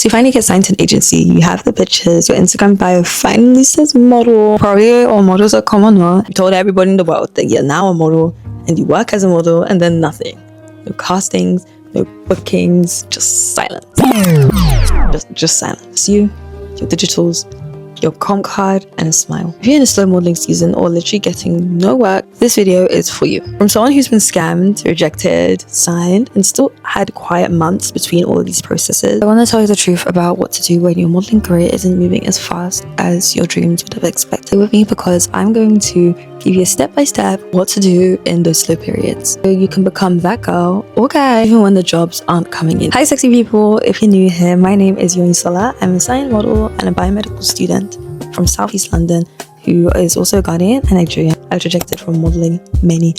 So you finally get signed to an agency, you have the pictures, your Instagram bio finally says model. Probably all models are common, no? You told everybody in the world that you're now a model and you work as a model, and then nothing. No castings, no bookings, just silence. Just silence. You, your digitals, your comp card, and a smile. If you're in a slow modeling season or literally getting no work, this video is for you. From someone who's been scammed, rejected, signed, and still had quiet months between all of these processes, I want to tell you the truth about what to do when your modeling career isn't moving as fast as your dreams would have expected. Stay with me because I'm going to give you a step-by-step what to do in those slow periods so you can become that girl or guy even when the jobs aren't coming in. Hi sexy people, if you're new here, my name is Yonisola. I'm a science model and a biomedical student from Southeast London who is also Ghanaian and Nigerian. I was rejected from modeling many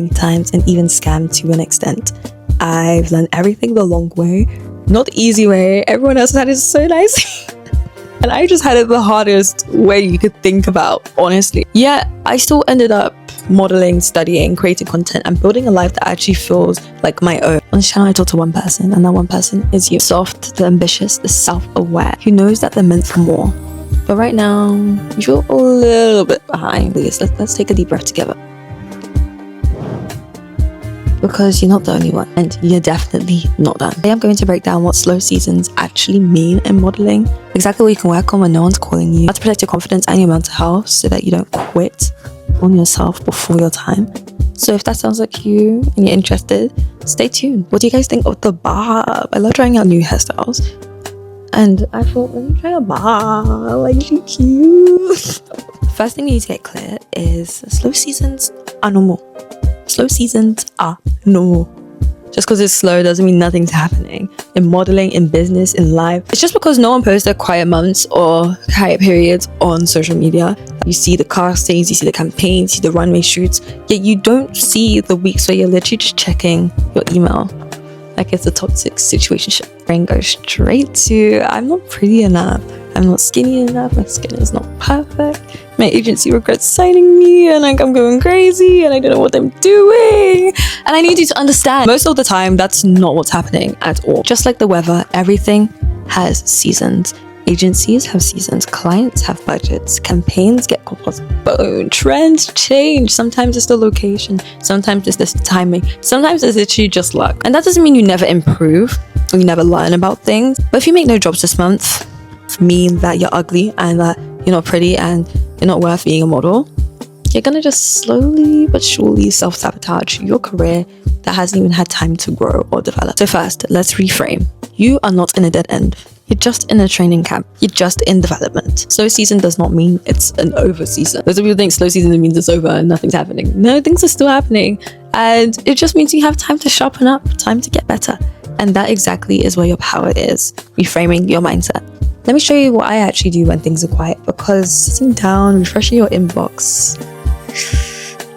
times and even scammed to an extent. I've learned everything the long way, not the easy way. Everyone else had it so nice. And I just had it the hardest way you could think about, honestly. Yeah, I still ended up modeling, studying, creating content, and building a life that actually feels like my own. On this channel, I talk to one person, and that one person is you. Soft, the ambitious, the self-aware, who knows that they're meant for more. But right now, you feel a little bit behind. Let's take a deep breath together. Because you're not the only one, and you're definitely not done. Today I'm going to break down what slow seasons actually mean in modeling, exactly what you can work on when no one's calling you, how to protect your confidence and your mental health so that you don't quit on yourself before your time. So if that sounds like you and you're interested, stay tuned. What do you guys think of the bob? I love trying out new hairstyles, and I thought, let me try a bob, like she cute. First thing you need to get clear is slow seasons are normal. Slow seasons are normal. Just because it's slow doesn't mean nothing's happening. In modeling, in business, in life. It's just because no one posts their quiet months or quiet periods on social media. You see the castings, you see the campaigns, you see the runway shoots, yet you don't see the weeks where you're literally just checking your email. Like it's a toxic situationship. Brain goes straight to, I'm not pretty enough. I'm not skinny enough. My skin is not perfect. My agency regrets signing me and like I'm going crazy and I don't know what I'm doing. And I need you to understand, most of the time, that's not what's happening at all. Just like the weather, everything has seasons. Agencies have seasons, clients have budgets, campaigns get postponed, trends change. Sometimes it's the location, sometimes it's the timing, sometimes it's literally just luck. And that doesn't mean you never improve or you never learn about things. But if you make no jobs this month, mean that you're ugly and that you're not pretty and you're not worth being a model, you're gonna just slowly but surely self-sabotage your career that hasn't even had time to grow or develop. So first, let's reframe. You are not in a dead end. You're just in a training camp. You're just in development. Slow season does not mean it's an over season. Those of you who think slow season means it's over and nothing's happening. No, things are still happening. And it just means you have time to sharpen up, time to get better. And that exactly is where your power is, reframing your mindset. Let me show you what I actually do when things are quiet, because sitting down, refreshing your inbox,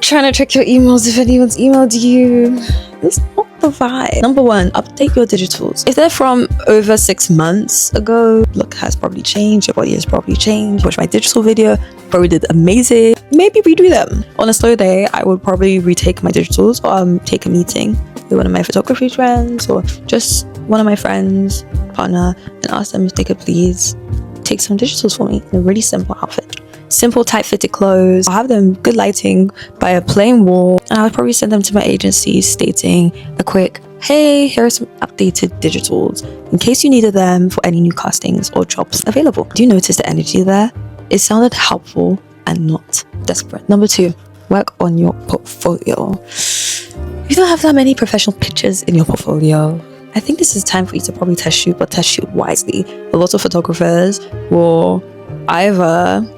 trying to check your emails if anyone's emailed you, it's not the vibe. Number one, update your digitals. If they're from over 6 months ago, look has probably changed, your body has probably changed. Watch my digital video, probably did amazing. Maybe redo them. On a slow day, I would probably retake my digitals or take a meeting with one of my photography friends or just one of my friends, partner, and ask them if they could please take some digitals for me in a really simple outfit. Simple tight fitted clothes. I'll have them good lighting by a plain wall, and I'll probably send them to my agency stating a quick, hey, here are some updated digitals in case you needed them for any new castings or jobs available. Do you notice the energy there? It sounded helpful and not desperate. Number two, work on your portfolio. If you don't have that many professional pictures in your portfolio, I think this is time for you to probably test shoot, but test shoot wisely. A lot of photographers will either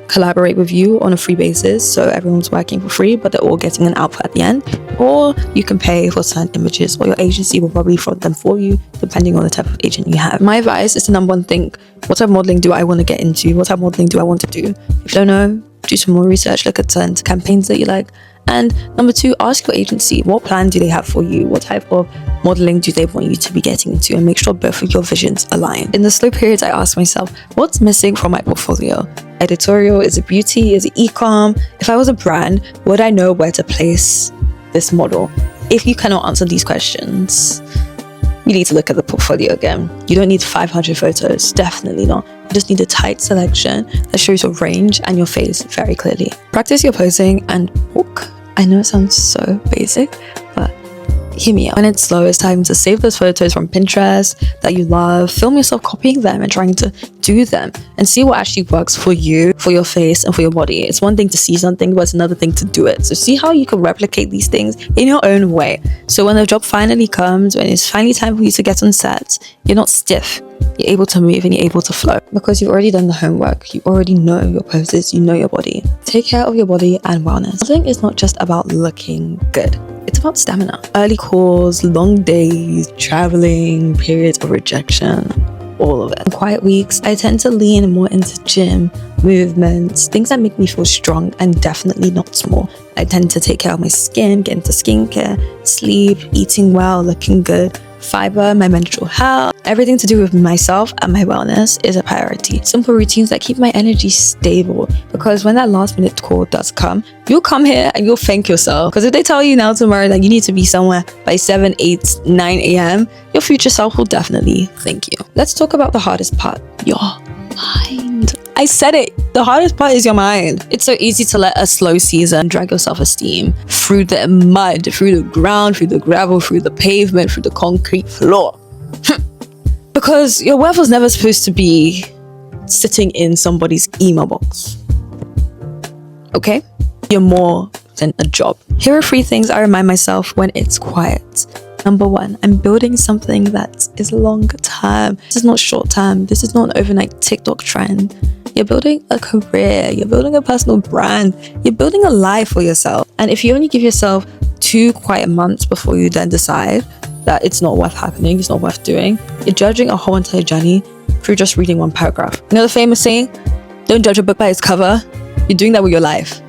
collaborate with you on a free basis, so everyone's working for free, but they're all getting an output at the end, or you can pay for certain images, or your agency will probably front them for you, depending on the type of agent you have. My advice is to number one, think, what type of modeling do I want to get into? What type of modeling do I want to do? If you don't know, do some more research, look at certain campaigns that you like. And number two, ask your agency, what plan do they have for you? What type of modeling do they want you to be getting into? And make sure both of your visions align. In the slow periods, I ask myself, what's missing from my portfolio? Editorial? Is it beauty? Is it e-com? If I was a brand, would I know where to place this model? If you cannot answer these questions, you need to look at the portfolio again. You don't need 500 photos, definitely not. You just need a tight selection that shows your range and your face very clearly. Practice your posing and walk. I know it sounds so basic, but hear me out. When it's slow, it's time to save those photos from Pinterest that you love. Film yourself copying them and trying to do them and see what actually works for you, for your face and for your body. It's one thing to see something, but it's another thing to do it. So see how you can replicate these things in your own way. So when the job finally comes, when it's finally time for you to get on set, you're not stiff. You're able to move and you're able to flow because you've already done the homework. You already know your poses, you know your body. Take care of your body and wellness. Modeling is not just about looking good. It's about stamina. Early calls, long days, traveling, periods of rejection, all of it. In quiet weeks, I tend to lean more into gym, movements, things that make me feel strong and definitely not small. I tend to take care of my skin, get into skincare, sleep, eating well, looking good, fiber, my mental health. Everything to do with myself and my wellness is a priority. Simple routines that keep my energy stable, because when that last minute call does come, you'll come here and you'll thank yourself. Because if they tell you now tomorrow that you need to be somewhere by 7, 8, 9 a.m., your future self will definitely thank you. Let's talk about the hardest part, your mind. I said it. The hardest part is your mind. It's so easy to let a slow season drag your self-esteem through the mud, through the ground, through the gravel, through the pavement, through the concrete floor. Because your worth was never supposed to be sitting in somebody's email box. Okay? You're more than a job. Here are 3 things I remind myself when it's quiet. Number 1, I'm building something that is long term. This is not short term. This is not an overnight TikTok trend. You're building a career. You're building a personal brand. You're building a life for yourself. And if you only give yourself 2 quiet months before you then decide that it's not worth happening, it's not worth doing, you're judging a whole entire journey through just reading 1 paragraph. You know the famous saying, don't judge a book by its cover? You're doing that with your life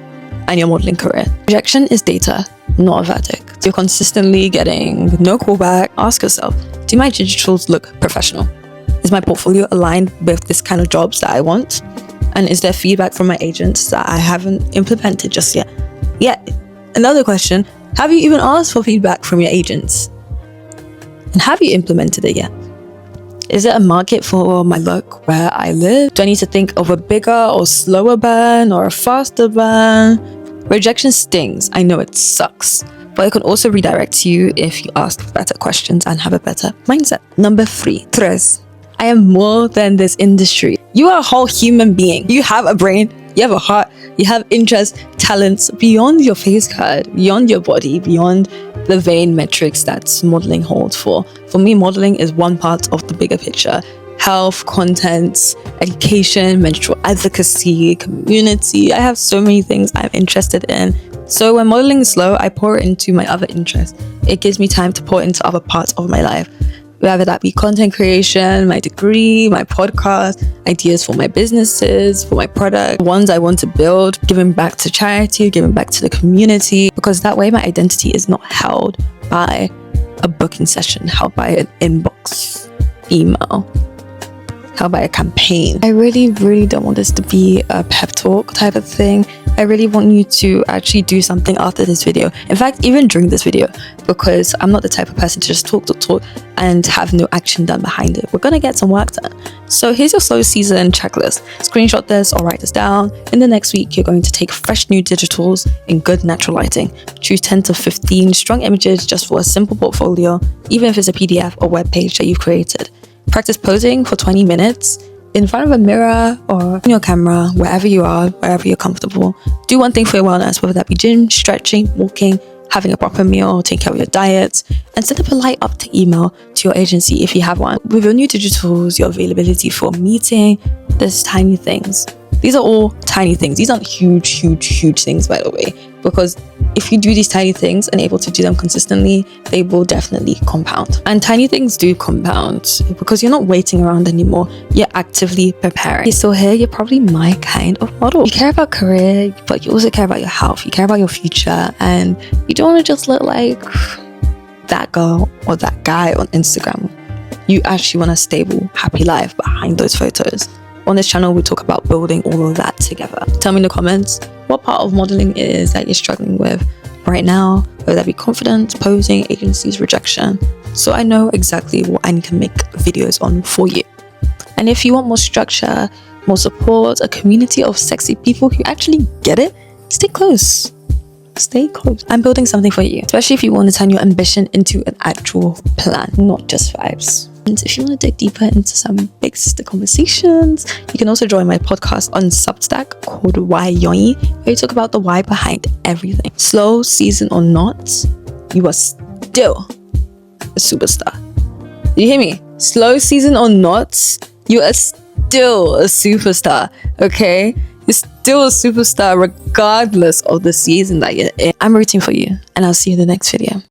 and your modeling career. Rejection is data, not a verdict. You're consistently getting no callback. Ask yourself, do my digitals look professional? Is my portfolio aligned with this kind of jobs that I want? And is there feedback from my agents that I haven't implemented just yet? Another question, have you even asked for feedback from your agents? And have you implemented it yet? Is it a market for my look where I live? Do I need to think of a bigger or slower burn or a faster burn? Rejection stings. I know it sucks, but it can also redirect you if you ask better questions and have a better mindset. Number 3, tres. I am more than this industry. You are a whole human being. You have a brain, you have a heart, you have interests, talents beyond your face card, beyond your body, beyond the vain metrics that modeling holds for. For me, modeling is one part of the bigger picture. Health, content, education, menstrual advocacy, community. I have so many things I'm interested in. So when modeling is slow, I pour into my other interests. It gives me time to pour into other parts of my life. Whether that be content creation, my degree, my podcast, ideas for my businesses, for my product, ones I want to build, giving back to charity, giving back to the community, because that way my identity is not held by a booking session, held by an inbox email, held by a campaign. I really don't want this to be a pep talk type of thing. I really want you to actually do something after this video. In fact, even during this video, because I'm not the type of person to just talk and have no action done behind it. We're gonna get some work done. So here's your slow season checklist. Screenshot this or write this down. In the next week, you're going to take fresh new digitals in good natural lighting. Choose 10 to 15 strong images just for a simple portfolio, even if it's a PDF or web page that you've created. Practice posing for 20 minutes in front of a mirror or on your camera, wherever you are, wherever you're comfortable. Do one thing for your wellness, whether that be gym, stretching, walking, having a proper meal, taking care of your diet, and send a polite update email to your agency if you have one. With your new digitals, your availability for a meeting, there's tiny things. These are all tiny things. These aren't huge things, by the way, because if you do these tiny things and able to do them consistently, they will definitely compound. And tiny things do compound because you're not waiting around anymore. You're actively preparing. You're still here. You're probably my kind of model. You care about career, but you also care about your health. You care about your future, and you don't want to just look like that girl or that guy on Instagram. You actually want a stable, happy life behind those photos. On this channel, we talk about building all of that together. Tell me in the comments what part of modeling it is that you're struggling with right now, whether that be confidence, posing, agencies, rejection. so I know exactly what I need to make videos on for you. And if you want more structure, more support, a community of sexy people who actually get it, stay close. Stay close. I'm building something for you, especially if you want to turn your ambition into an actual plan, not just vibes. And if you want to dig deeper into some big sister conversations, you can also join my podcast on Substack called Why Yoni, where we talk about the why behind everything. Slow season or not, you are still a superstar. Did you hear me? Slow season or not, you are still a superstar, okay? You're still a superstar regardless of the season that you're in. I'm rooting for you, and I'll see you in the next video.